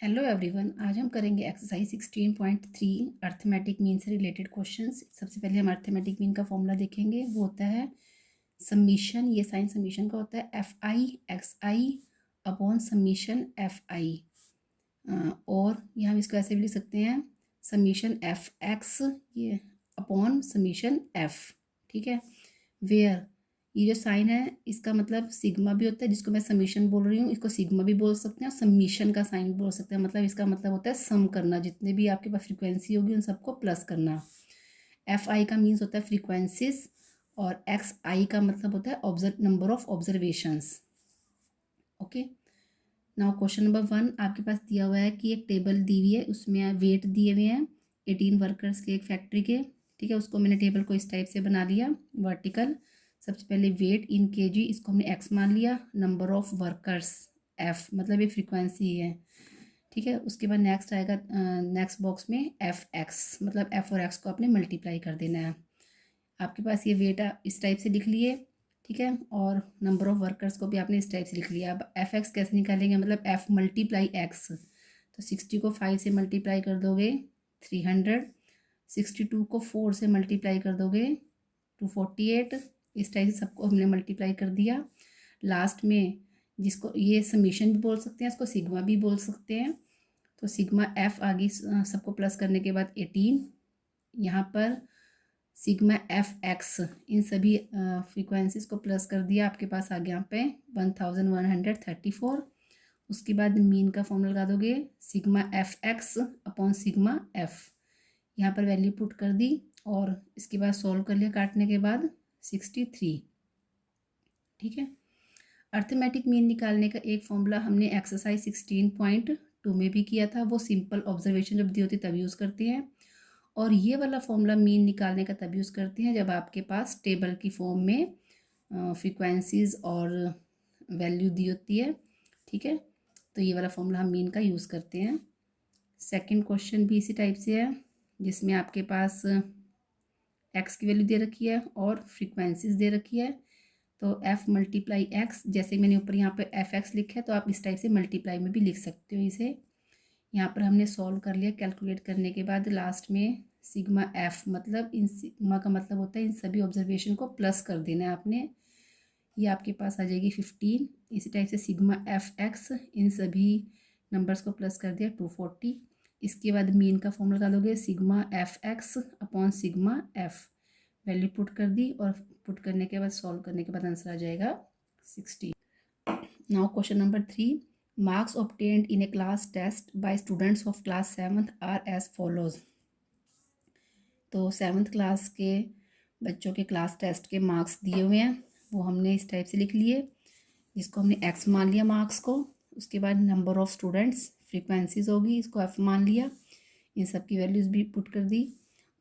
Hello everyone, आज हम करेंगे एक्सरसाइज 16.3 अर्थमेटिक मीन से रिलेटेड क्वेश्चंस। सबसे पहले हम अर्थमेटिक मीन का फॉर्मूला देखेंगे। वो होता है समीशन, ये साइन समीशन का होता है F I x I upon summation F I, और ये हम इसको ऐसे भी लिख सकते हैं समीशन एफ एक्स ये अपॉन समीशन एफ। ठीक है, वेयर ये जो साइन है इसका मतलब सिग्मा भी होता है, जिसको मैं समीशन बोल रही हूँ इसको सिग्मा भी बोल सकते हैं और समीशन का साइन भी बोल सकते हैं। मतलब इसका मतलब होता है सम करना, जितने भी आपके पास फ्रीक्वेंसी होगी उन सबको प्लस करना। एफ आई का मीन्स होता है फ्रीक्वेंसीज और एक्स आई का मतलब होता है number of observations. Okay, now question number 1 आपके पास दिया हुआ है कि एक टेबल दी हुई है, उसमें वेट दिए हुए हैं 18 वर्कर्स के एक फैक्ट्री के। ठीक है, उसको मैंने टेबल को इस टाइप से बना लिया वर्टिकल। सबसे पहले वेट इन केजी, इसको हमने एक्स मान लिया। नंबर ऑफ वर्कर्स एफ, मतलब ये फ्रीक्वेंसी है। ठीक है, उसके बाद नेक्स्ट आएगा नेक्स्ट बॉक्स में एफ एक्स, मतलब एफ और एक्स को आपने मल्टीप्लाई कर देना है। आपके पास ये वेट इस टाइप से लिख लिए। ठीक है, और नंबर ऑफ वर्कर्स को भी आपने इस टाइप से लिख लिया। अब एफ एक्स कैसे निकालेंगे, मतलब एफ मल्टीप्लाई एक्स, तो 60 को 5 से मल्टीप्लाई कर दोगे 300, 62 को 4 से मल्टीप्लाई कर दोगे 248। इस टाइप से सबको हमने मल्टीप्लाई कर दिया। लास्ट में जिसको ये समीशन भी बोल सकते हैं, इसको सिग्मा भी बोल सकते हैं, तो सिग्मा एफ आगे सबको प्लस करने के बाद 18, यहाँ पर सिग्मा एफ एक्स, इन सभी फ्रीक्वेंसीज को प्लस कर दिया। आपके पास आ गया यहाँ पे 1134। उसके बाद मीन का फॉर्मूला लगा दोगे sigma F x upon sigma F, यहाँ पर वैल्यू पुट कर दी और इसके बाद सॉल्व कर लिया काटने के बाद 63। ठीक है, अर्थमेटिक मीन निकालने का एक फॉर्मूला हमने एक्सरसाइज 16.2 में भी किया था। वो सिंपल ऑब्जर्वेशन जब दी होती तब यूज़ करते हैं, और ये वाला फॉर्मूला मीन निकालने का तब यूज़ करते हैं जब आपके पास टेबल की फॉर्म में फ्रीक्वेंसीज और वैल्यू दी होती है। ठीक है, तो ये वाला फॉर्मूला हम मीन का यूज़ करते हैं। सेकंड क्वेश्चन भी इसी टाइप से है, जिसमें आपके पास एक्स की वैल्यू दे रखी है और फ्रीक्वेंसीज दे रखी है। तो एफ मल्टीप्लाई एक्स, जैसे मैंने ऊपर यहाँ पे एफ एक्स लिखा है तो आप इस टाइप से मल्टीप्लाई में भी लिख सकते हो इसे। यहाँ पर हमने सॉल्व कर लिया कैलकुलेट करने के बाद। लास्ट में सिग्मा एफ, मतलब इन सिग्मा का मतलब होता है इन सभी ऑब्जर्वेशन को प्लस कर देना है आपने। ये आपके पास आ जाएगी 15। इसी टाइप से सिग्मा एफ एक्स, इन सभी नंबर्स को प्लस कर दिया 240। इसके बाद मीन का फॉर्मूला लगा दोगे sigma F x upon sigma F, value put कर दी और पुट करने के बाद सॉल्व करने के बाद आंसर आ जाएगा 60। Now question number 3, marks obtained in a class test by students of class 7th are as follows. तो 7th क्लास के बच्चों के क्लास टेस्ट के मार्क्स दिए हुए हैं, वो हमने इस टाइप से लिख लिए, जिसको हमने एक्स मान लिया मार्क्स को। उसके बाद नंबर ऑफ स्टूडेंट्स फ्रीक्वेंसीज होगी, इसको एफ मान लिया, इन सब की वैल्यूज़ भी पुट कर दी।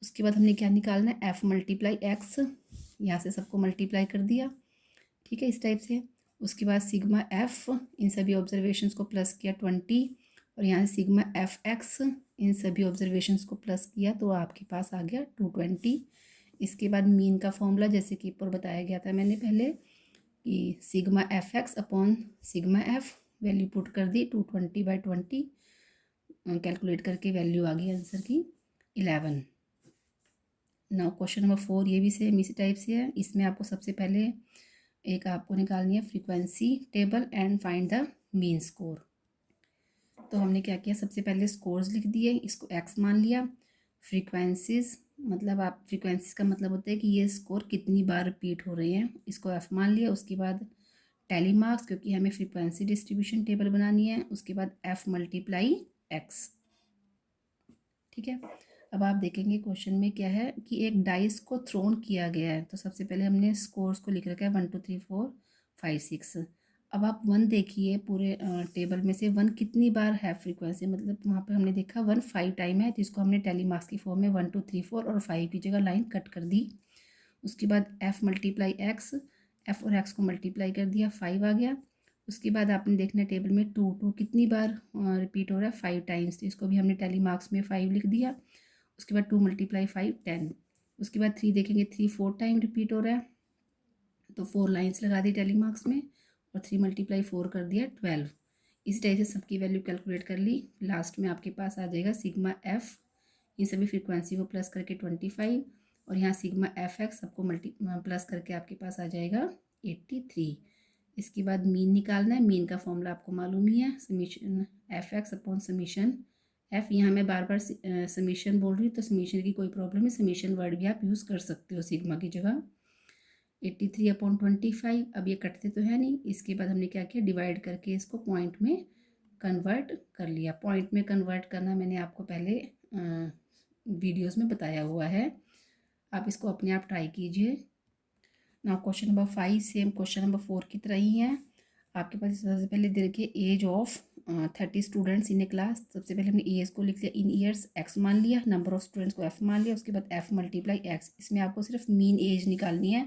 उसके बाद हमने क्या निकालना है, एफ मल्टीप्लाई एक्स, यहाँ से सबको मल्टीप्लाई कर दिया। ठीक है, इस टाइप से। उसके बाद सिग्मा एफ, इन सभी ऑब्जर्वेशंस को प्लस किया 20, और यहाँ से सिग्मा एफ एक्स, इन सभी ऑब्जर्वेशंस को प्लस किया तो आपके पास आ गया 220। इसके बाद मीन का फॉर्मूला जैसे कि ऊपर बताया गया था मैंने पहले कि sigma F x upon sigma F, value put कर दी 220/20, कैलकुलेट करके वैल्यू आ गई आंसर की 11। नाउ क्वेश्चन नंबर 4 ये भी सेम इसी टाइप से है। इसमें आपको सबसे पहले एक आपको निकालनी है frequency table and find the mean score. तो हमने क्या किया, सबसे पहले स्कोर्स लिख दिए, इसको एक्स मान लिया। फ्रीक्वेंसीज, मतलब आप फ्रीक्वेंसीज का मतलब होता है कि ये स्कोर कितनी बार रिपीट हो रहे हैं, इसको एफ मान लिया। उसके बाद टैली मार्क्स, क्योंकि हमें फ्रीक्वेंसी डिस्ट्रीब्यूशन टेबल बनानी है। उसके बाद एफ मल्टीप्लाई एक्स। ठीक है, अब आप देखेंगे क्वेश्चन में क्या है कि एक डाइस को थ्रोन किया गया है। तो सबसे पहले हमने स्कोर्स को लिख रखा है 1 2 3 4 5 6। अब आप 1 देखिए, पूरे टेबल में से 1 कितनी बार है फ्रीक्वेंसी, मतलब वहाँ पर हमने देखा 1 5 टाइम है, तो इसको हमने टेली मार्क्स की फॉर्म में 1 2 3 4 और 5 की जगह लाइन कट कर दी। उसके बाद एफ मल्टीप्लाई एक्स, एफ और एक्स को मल्टीप्लाई कर दिया, 5 आ गया। उसके बाद आपने देखना टेबल में 2 कितनी बार रिपीट हो रहा है, 5 टाइम्स, तो इसको भी हमने टेली मार्क्स में 5 लिख दिया। उसके बाद 2 × 5 10। उसके बाद 3 देखेंगे, 3 4 टाइम रिपीट हो रहा है, तो 4 लाइन्स लगा दी टेली मार्क्स में, और 3 × 4 कर दिया 12। इस टाइप से सबकी वैल्यू कैलकुलेट कर ली। लास्ट में आपके पास आ जाएगा सिग्मा एफ, इन सभी फ्रीक्वेंसी को प्लस करके 25, और यहाँ सिग्मा एफ एक्स सबको प्लस करके आपके पास आ जाएगा 83। इसके बाद मीन निकालना है। मीन का फॉर्मूला आपको मालूम ही है, summation F x upon summation F. यहाँ मैं बार बार समीशन बोल रही हूँ तो समीशन की कोई प्रॉब्लम है, समीशन वर्ड भी आप यूज़ कर सकते हो सिग्मा की जगह। 83/25। अब ये कटते तो है नहीं, इसके बाद हमने क्या किया, डिवाइड करके इसको पॉइंट में कन्वर्ट कर लिया। पॉइंट में कन्वर्ट करना मैंने आपको पहले वीडियोस में बताया हुआ है, आप इसको अपने आप ट्राई कीजिए। ना question number 5 same question number 4 की तरह ही है। आपके पास सबसे पहले दे रखिए age of 30 students in a class. सबसे पहले हमने एज को लिख लिया इन ईयर्स, एक्स मान लिया, नंबर ऑफ स्टूडेंट्स को एफ मान लिया, उसके बाद एफ मल्टीप्लाई एक्स। इसमें आपको सिर्फ मीन एज निकालनी है,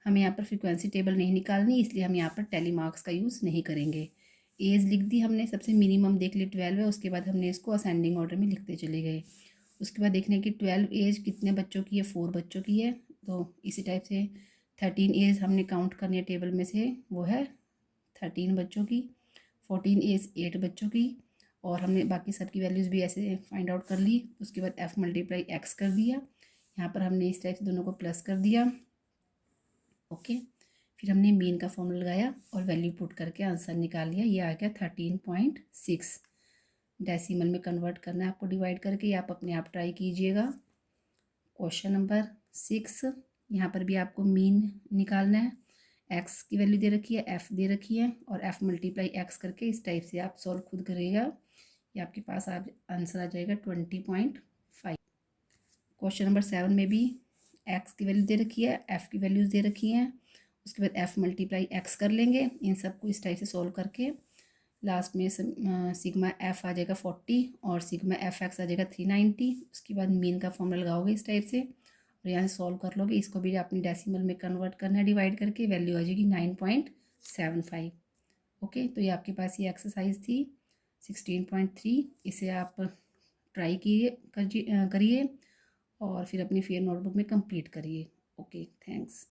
हमें यहाँ पर फ्रीक्वेंसी टेबल नहीं निकालनी, इसलिए हम यहाँ पर टेली मार्क्स का यूज़ नहीं करेंगे। एज लिख दी हमने, सबसे मिनिमम देख ली 12 है, उसके बाद हमने इसको असेंडिंग ऑर्डर में लिखते चले गए। उसके बाद देखने की 12 एज कितने बच्चों की है, 4 बच्चों की है। तो इसी टाइप से 13 एज हमने काउंट करनी है टेबल में से, वो है 13 बच्चों की। 14 एज 8 बच्चों की, और हमने बाकी सबकी वैल्यूज़ भी ऐसे फाइंड आउट कर ली। उसके बाद एफ मल्टीप्लाई एक्स कर दिया, यहाँ पर हमने इस टाइप से दोनों को प्लस कर दिया। ओके, फिर हमने मीन का फॉर्मूला लगाया और वैल्यू पुट करके आंसर निकाल लिया। ये आ गया 13.6। डेसिमल में कन्वर्ट करना है आपको डिवाइड करके, आप अपने आप ट्राई कीजिएगा। क्वेश्चन नंबर 6, यहाँ पर भी आपको मीन निकालना है। एक्स की वैल्यू दे रखी है, एफ दे रखी है, और एफ मल्टीप्लाई एक्स करके इस टाइप से आप सॉल्व खुद करिएगा। ये आपके पास आंसर आ जाएगा 20.5। क्वेश्चन नंबर 7 में भी एक्स की वैल्यू दे रखी है, एफ की वैल्यूज़ दे रखी हैं, उसके बाद एफ मल्टीप्लाई एक्स कर लेंगे। इन सबको इस टाइप से सॉल्व करके लास्ट में सिग्मा एफ आ जाएगा 40 और सिग्मा एफ एक्स आ जाएगा 390। उसके बाद मीन का फॉर्मूला लगाओगे इस टाइप से और यहाँ से सॉल्व कर लोगे। इसको भी आपने डेसिमल में कन्वर्ट करना है डिवाइड करके, वैल्यू आ जाएगी 9.75। ओके, तो ये आपके पास ये एक्सरसाइज थी 16.3। इसे आप ट्राई करिए और फिर अपनी फेयर नोटबुक में कंप्लीट करिए। Okay, thanks.